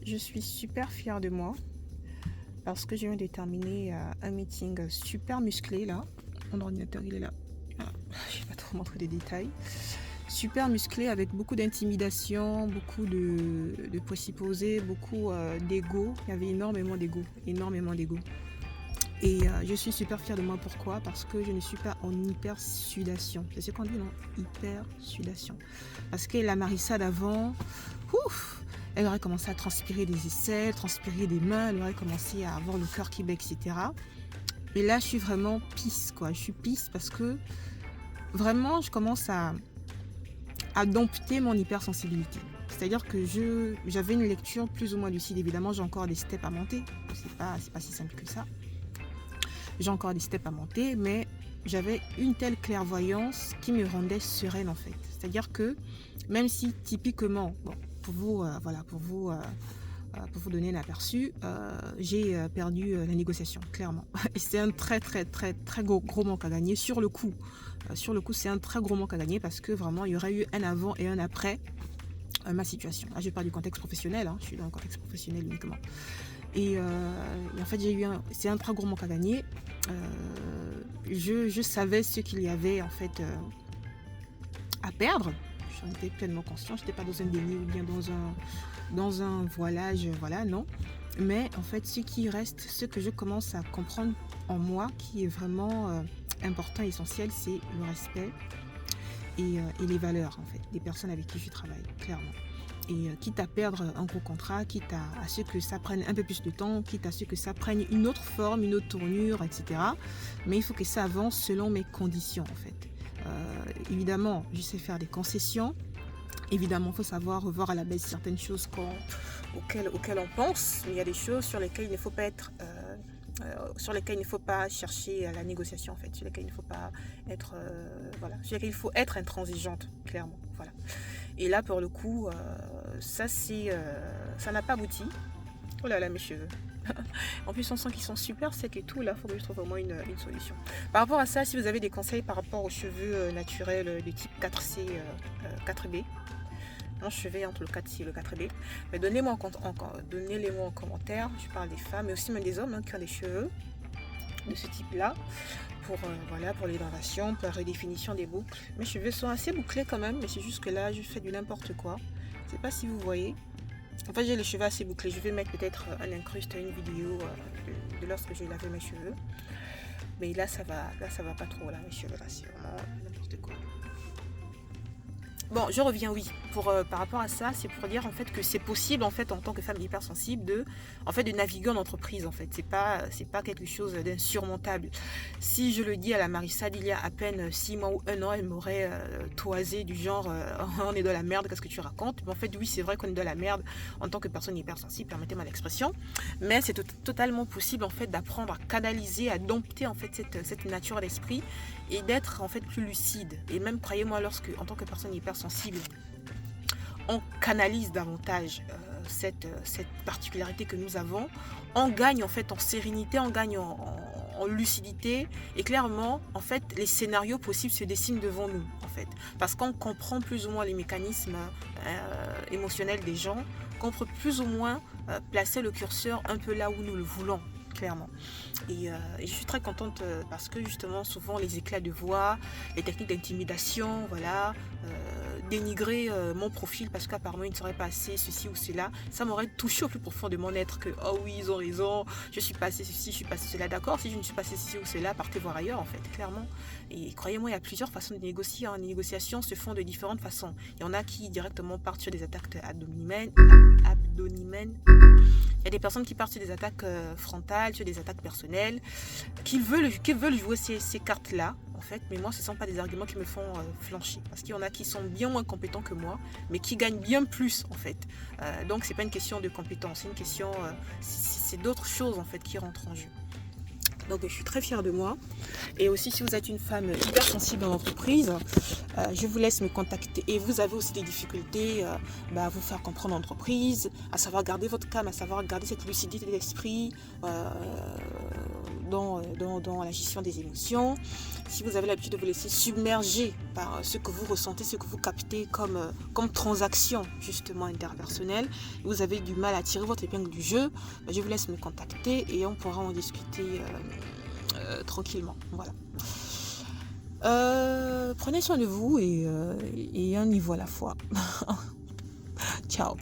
Je suis super fière de moi parce que je viens de terminer un meeting super musclé là. Mon ordinateur il est là. Voilà. Je vais pas trop montrer des détails. Super musclé avec beaucoup d'intimidation, beaucoup de présupposés, beaucoup d'ego. Il y avait énormément d'ego, énormément d'ego. Et je suis super fière de moi. Pourquoi? Parce que je ne suis pas en hyper sudation. C'est ce qu'on dit, non? Hyper sudation. Parce que la Marissa d'avant, ouf, elle aurait commencé à transpirer des aisselles, transpirer des mains, elle aurait commencé à avoir le cœur qui bat, etc. Et là, je suis vraiment pisse, quoi. Je suis pisse parce que vraiment, je commence à dompter mon hypersensibilité. C'est-à-dire que j'avais une lecture plus ou moins lucide. Évidemment, j'ai encore des steps à monter. C'est pas si simple que ça. J'ai encore des steps à monter, mais j'avais une telle clairvoyance qui me rendait sereine en fait. C'est-à-dire que même si typiquement, bon, pour vous, pour vous donner un aperçu, j'ai perdu la négociation, clairement. Et c'est un très gros manque à gagner sur le coup. Sur le coup, c'est un très gros manque à gagner parce que vraiment, il y aurait eu un avant et un après ma situation. Là, je parle du contexte professionnel, hein, je suis dans le contexte professionnel uniquement. Et en fait, c'est un très gros manque à gagner. Je savais ce qu'il y avait en fait à perdre. J'en étais pleinement conscient. Je n'étais pas dans un déni ou bien dans un voilage, voilà, non. Mais en fait, ce qui reste, ce que je commence à comprendre en moi, qui est vraiment important et essentiel, c'est le respect et les valeurs en fait des personnes avec qui je travaille, clairement. Et quitte à perdre un gros contrat, quitte à ce que ça prenne un peu plus de temps, quitte à ce que ça prenne une autre forme, une autre tournure, etc. Mais il faut que ça avance selon mes conditions, en fait. Évidemment, je sais faire des concessions. Évidemment, il faut savoir revoir à la baisse certaines choses auxquelles on pense. Mais il y a des choses sur lesquelles il ne faut pas être... sur lesquelles il ne faut pas chercher à la négociation, en fait. Sur lesquelles il ne faut pas être... voilà. Sur lesquelles il faut être intransigeante, clairement. Voilà. Et là, pour le coup, ça n'a pas abouti. Oh là là, mes cheveux. En plus, on sent qu'ils sont super secs et tout. Là, il faut que je trouve vraiment une solution. Par rapport à ça, si vous avez des conseils par rapport aux cheveux naturels de type 4C, 4B, mon cheveu est entre le 4C et le 4B, mais donnez-les-moi en commentaire. Je parle des femmes, mais aussi même des hommes qui ont des cheveux de ce type-là. Pour l'hydratation, pour la redéfinition des boucles. Mes cheveux sont assez bouclés quand même, mais c'est juste que là, je fais du n'importe quoi. Je sais pas si vous voyez. En fait, j'ai les cheveux assez bouclés. Je vais mettre peut-être un incruste, une vidéo de lorsque j'ai lavé mes cheveux. Mais là, ça va pas trop, là, mes cheveux, là, c'est vraiment n'importe quoi. Bon, je reviens, oui. Par rapport à ça, c'est pour dire en fait que c'est possible en fait en tant que femme hypersensible de naviguer en entreprise en fait. C'est pas quelque chose d'insurmontable. Si je le dis à la Marissa d'il y a à peine 6 mois ou 1 an, elle m'aurait toisé du genre on est dans la merde, qu'est-ce que tu racontes? Mais en fait, oui, c'est vrai qu'on est dans la merde en tant que personne hypersensible, permettez-moi l'expression. Mais c'est totalement possible en fait d'apprendre à canaliser, à dompter en fait cette nature d'esprit et d'être en fait plus lucide. Et même, croyez-moi, en tant que personne hypersensible, on canalise davantage cette particularité que nous avons, on gagne en fait en sérénité, on gagne en lucidité, et clairement, en fait, les scénarios possibles se dessinent devant nous, en fait, parce qu'on comprend plus ou moins les mécanismes émotionnels des gens, qu'on peut plus ou moins placer le curseur un peu là où nous le voulons, clairement. Et je suis très contente parce que justement souvent les éclats de voix, les techniques d'intimidation, voilà, dénigrer mon profil parce qu'apparemment il ne serait pas assez ceci ou cela, ça m'aurait touché au plus profond de mon être que oh oui ils ont raison, je suis pas assez ceci, je suis pas assez cela, d'accord, si je ne suis pas assez ceci ou cela, partez voir ailleurs en fait, clairement. Et croyez-moi, il y a plusieurs façons de négocier, hein. Les négociations se font de différentes façons. Il y en a qui directement partent sur des attaques abdominales. Il y a des personnes qui partent sur des attaques frontales, sur des attaques personnelles, qui veulent jouer ces cartes-là, en fait. Mais moi, ce ne sont pas des arguments qui me font flancher. Parce qu'il y en a qui sont bien moins compétents que moi, mais qui gagnent bien plus, en fait. Donc, ce n'est pas une question de compétence, c'est une question... c'est d'autres choses, en fait, qui rentrent en jeu. Donc, je suis très fière de moi. Et aussi, si vous êtes une femme hypersensible dans l'entreprise, je vous laisse me contacter. Et vous avez aussi des difficultés à vous faire comprendre l'entreprise, à savoir garder votre calme, à savoir garder cette lucidité d'esprit, dans la gestion des émotions, si vous avez l'habitude de vous laisser submerger par ce que vous ressentez, ce que vous captez comme transaction justement interpersonnelle, vous avez du mal à tirer votre épingle du jeu, je vous laisse me contacter et on pourra en discuter tranquillement. Voilà. Prenez soin de vous et un niveau à la fois. Ciao.